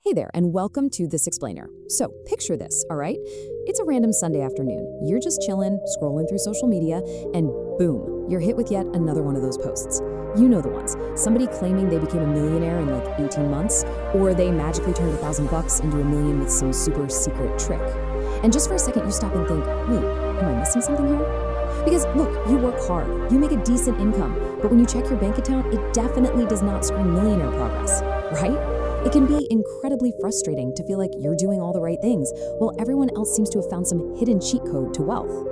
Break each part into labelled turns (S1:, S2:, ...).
S1: Hey there, and welcome to This Explainer. So, picture this, all right? It's a random Sunday afternoon. You're just chilling, scrolling through social media, and boom, you're hit with yet another one of those posts. You know the ones. Somebody claiming they became a millionaire in like 18 months, or they magically turned $1,000 into $1 million with some super secret trick. And just for a second, you stop and think, wait, am I missing something here? Because look, you work hard, you make a decent income, but when you check your bank account, it definitely does not scream millionaire progress, right? It can be incredibly frustrating to feel like you're doing all the right things, while everyone else seems to have found some hidden cheat code to wealth.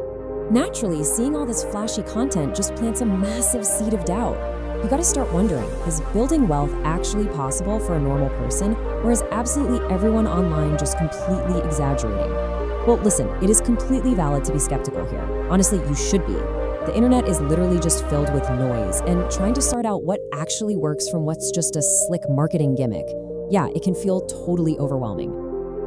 S1: Naturally, seeing all this flashy content just plants a massive seed of doubt. You gotta start wondering, is building wealth actually possible for a normal person, or is absolutely everyone online just completely exaggerating? Well, listen, it is completely valid to be skeptical here. Honestly, you should be. The internet is literally just filled with noise, and trying to sort out what actually works from what's just a slick marketing gimmick, yeah, it can feel totally overwhelming.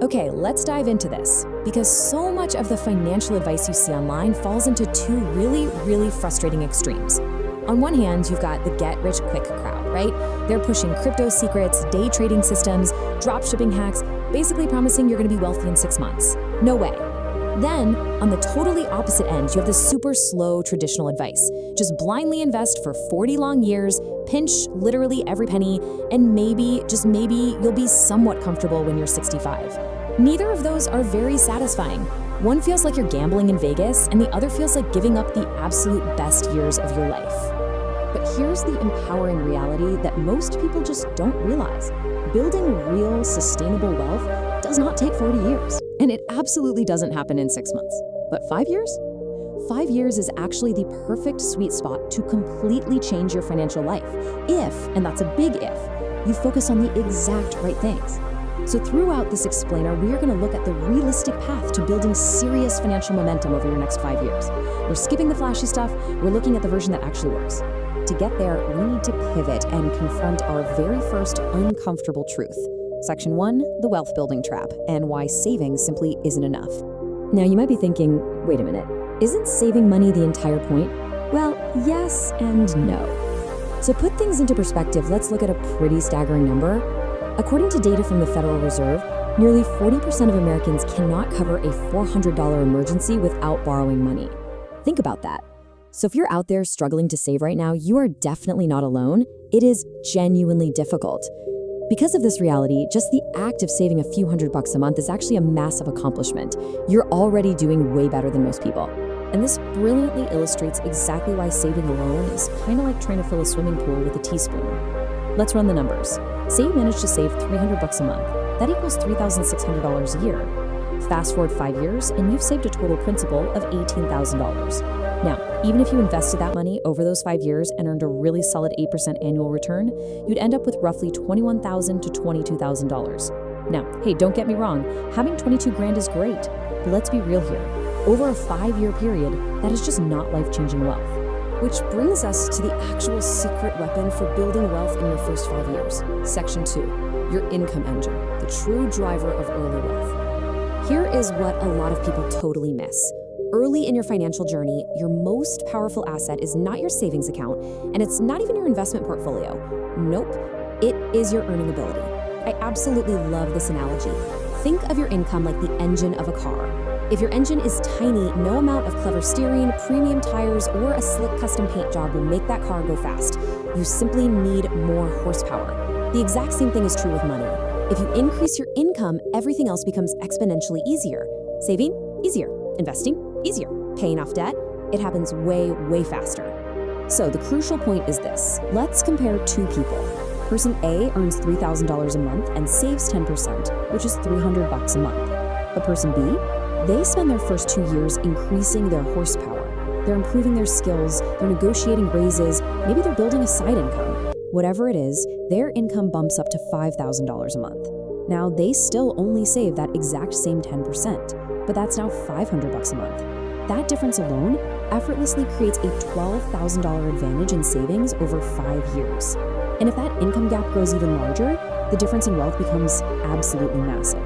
S1: Okay, let's dive into this, because so much of the financial advice you see online falls into two really frustrating extremes. On one hand, you've got the get-rich-quick crowd, right? They're pushing crypto secrets, day trading systems, drop shipping hacks, basically promising you're gonna be wealthy in 6 months. No way. Then, on the totally opposite end, you have the super slow traditional advice. Just blindly invest for 40 long years, pinch literally every penny, and maybe, just maybe, you'll be somewhat comfortable when you're 65. Neither of those are very satisfying. One feels like you're gambling in Vegas, and the other feels like giving up the absolute best years of your life. But here's the empowering reality that most people just don't realize. Building real, sustainable wealth does not take 40 years. And it absolutely doesn't happen in 6 months. But 5 years? 5 years is actually the perfect sweet spot to completely change your financial life. If, and that's a big if, you focus on the exact right things. So throughout this explainer, we are going to look at the realistic path to building serious financial momentum over your next 5 years. We're skipping the flashy stuff, we're looking at the version that actually works. To get there, we need to pivot and confront our very first uncomfortable truth. Section 1, the wealth building trap, and why saving simply isn't enough. Now you might be thinking, wait a minute, isn't saving money the entire point? Well, yes and no. To put things into perspective, let's look at a pretty staggering number. According to data from the Federal Reserve, nearly 40% of Americans cannot cover a $400 emergency without borrowing money. Think about that. So if you're out there struggling to save right now, you are definitely not alone. It is genuinely difficult. Because of this reality, just the act of saving a few $100 a month is actually a massive accomplishment. You're already doing way better than most people. And this brilliantly illustrates exactly why saving alone is kind of like trying to fill a swimming pool with a teaspoon. Let's run the numbers. Say you manage to save $300 a month. That equals $3,600 a year. Fast forward 5 years, and you've saved a total principal of $18,000. Now, even if you invested that money over those 5 years and earned a really solid 8% annual return, you'd end up with roughly $21,000 to $22,000. Now, hey, don't get me wrong, having 22 grand is great, but let's be real here. Over a 5-year period, that is just not life-changing wealth. Which brings us to the actual secret weapon for building wealth in your first 5 years. Section 2, your income engine, the true driver of early wealth. Here is what a lot of people totally miss. Early in your financial journey, your most powerful asset is not your savings account, and it's not even your investment portfolio. Nope, it is your earning ability. I absolutely love this analogy. Think of your income like the engine of a car. If your engine is tiny, no amount of clever steering, premium tires, or a slick custom paint job will make that car go fast. You simply need more horsepower. The exact same thing is true with money. If you increase your income, everything else becomes exponentially easier. Saving? Easier. Investing? Easier. Paying off debt? It happens way faster. So the crucial point is this. Let's compare two people. Person A earns $3,000 a month and saves 10%, which is $300 a month. But person B, they spend their first 2 years increasing their horsepower. They're improving their skills, they're negotiating raises, maybe they're building a side income. Whatever it is, their income bumps up to $5,000 a month. Now, they still only save that exact same 10%, but that's now $500 a month. That difference alone effortlessly creates a $12,000 advantage in savings over 5 years. And if that income gap grows even larger, the difference in wealth becomes absolutely massive.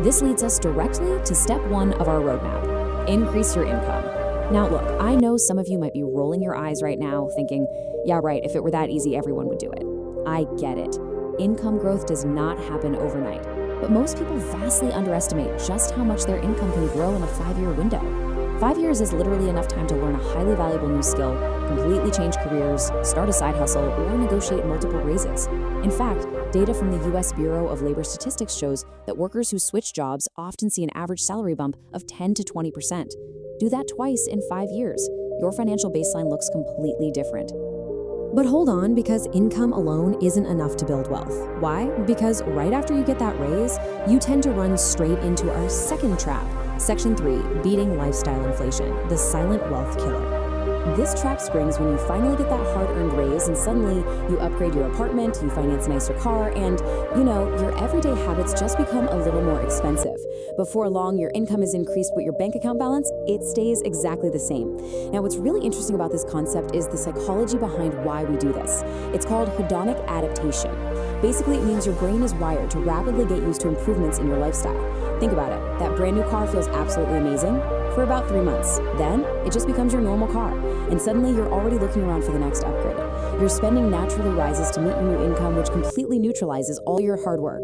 S1: This leads us directly to step 1 of our roadmap: increase your income. Now look, I know some of you might be rolling your eyes right now thinking, yeah right, if it were that easy, everyone would do it. I get it. income growth does not happen overnight. But most people vastly underestimate just how much their income can grow in a 5-year window. 5 years is literally enough time to learn a highly valuable new skill, completely change careers, start a side hustle, or negotiate multiple raises. In fact, data from the U.S. Bureau of Labor Statistics shows that workers who switch jobs often see an average salary bump of 10 to 20%. Do that twice in 5 years. Your financial baseline looks completely different. But hold on, because income alone isn't enough to build wealth. Why? Because right after you get that raise, you tend to run straight into our second trap. Section 3, beating lifestyle inflation, the silent wealth killer. This trap springs when you finally get that hard-earned raise and suddenly you upgrade your apartment, you finance a nicer car, and, your everyday habits just become a little more expensive. Before long, your income is increased, but your bank account balance, it stays exactly the same. Now, what's really interesting about this concept is the psychology behind why we do this. It's called hedonic adaptation. Basically, it means your brain is wired to rapidly get used to improvements in your lifestyle. Think about it. That brand new car feels absolutely amazing for about 3 months. Then, it just becomes your normal car, and suddenly you're already looking around for the next upgrade. Your spending naturally rises to meet your new income, which completely neutralizes all your hard work.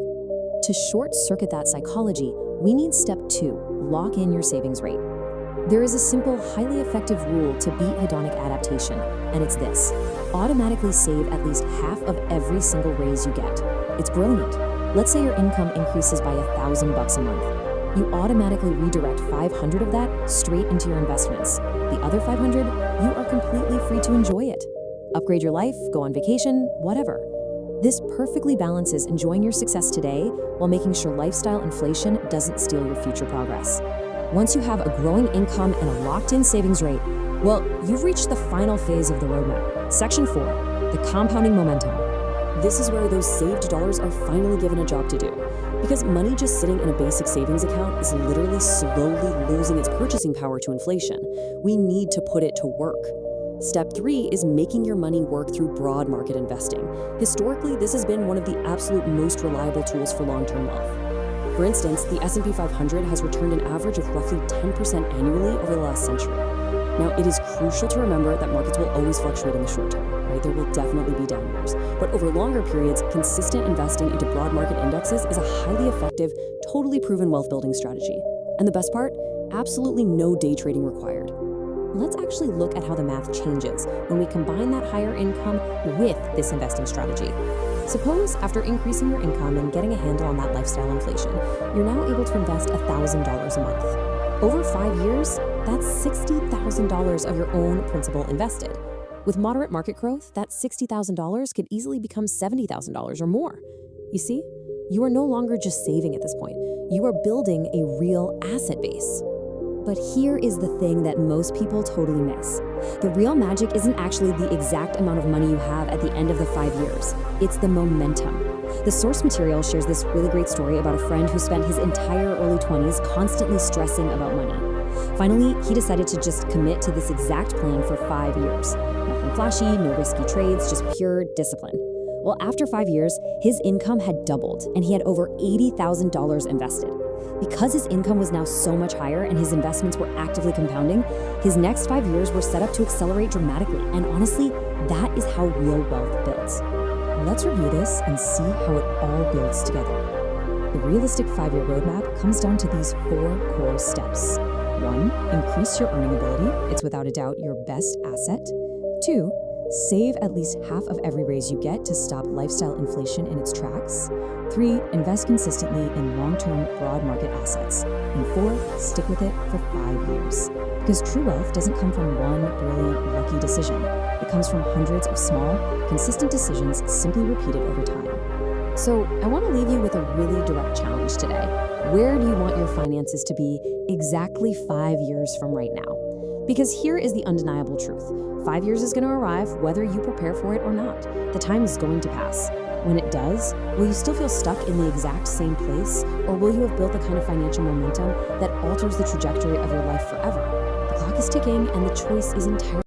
S1: To short-circuit that psychology, we need step 2, lock in your savings rate. There is a simple, highly effective rule to beat hedonic adaptation, and it's this: automatically save at least half of every single raise you get. It's brilliant. Let's say your income increases by $1,000 a month. You automatically redirect 500 of that straight into your investments. The other 500, you are completely free to enjoy it. Upgrade your life, go on vacation, whatever. This perfectly balances enjoying your success today while making sure lifestyle inflation doesn't steal your future progress. Once you have a growing income and a locked-in savings rate, well, you've reached the final phase of the roadmap. Section 4, the compounding momentum. This is where those saved dollars are finally given a job to do. Because money just sitting in a basic savings account is literally slowly losing its purchasing power to inflation. We need to put it to work. Step 3 is making your money work through broad market investing. Historically, this has been one of the absolute most reliable tools for long-term wealth. For instance, the S&P 500 has returned an average of roughly 10% annually over the last century. Now, it is crucial to remember that markets will always fluctuate in the short term, right? There will definitely be down years. But over longer periods, consistent investing into broad market indexes is a highly effective, totally proven wealth building strategy. And the best part? Absolutely no day trading required. Let's actually look at how the math changes when we combine that higher income with this investing strategy. Suppose after increasing your income and getting a handle on that lifestyle inflation, you're now able to invest $1,000 a month. Over 5 years, that's $60,000 of your own principal invested. With moderate market growth, that $60,000 could easily become $70,000 or more. You see, you are no longer just saving at this point. You are building a real asset base. But here is the thing that most people totally miss. The real magic isn't actually the exact amount of money you have at the end of the 5 years. It's the momentum. The source material shares this really great story about a friend who spent his entire early 20s constantly stressing about money. Finally, he decided to just commit to this exact plan for 5 years. Nothing flashy, no risky trades, just pure discipline. Well, after 5 years, his income had doubled, and he had over $80,000 invested. Because his income was now so much higher and his investments were actively compounding, his next 5 years were set up to accelerate dramatically. And honestly, that is how real wealth builds. Let's review this and see how it all builds together. The realistic 5-year roadmap comes down to these 4 core steps. 1, increase your earning ability. It's without a doubt your best asset. 2, save at least half of every raise you get to stop lifestyle inflation in its tracks. 3, invest consistently in long-term broad market assets. And 4, stick with it for 5 years. Because true wealth doesn't come from one brilliant, lucky decision. It comes from hundreds of small, consistent decisions simply repeated over time. So I want to leave you with a really direct challenge today. Where do you want your finances to be exactly 5 years from right now? Because here is the undeniable truth. 5 years is going to arrive whether you prepare for it or not. The time is going to pass. When it does, will you still feel stuck in the exact same place, or will you have built the kind of financial momentum that alters the trajectory of your life forever? The clock is ticking, and the choice is entirely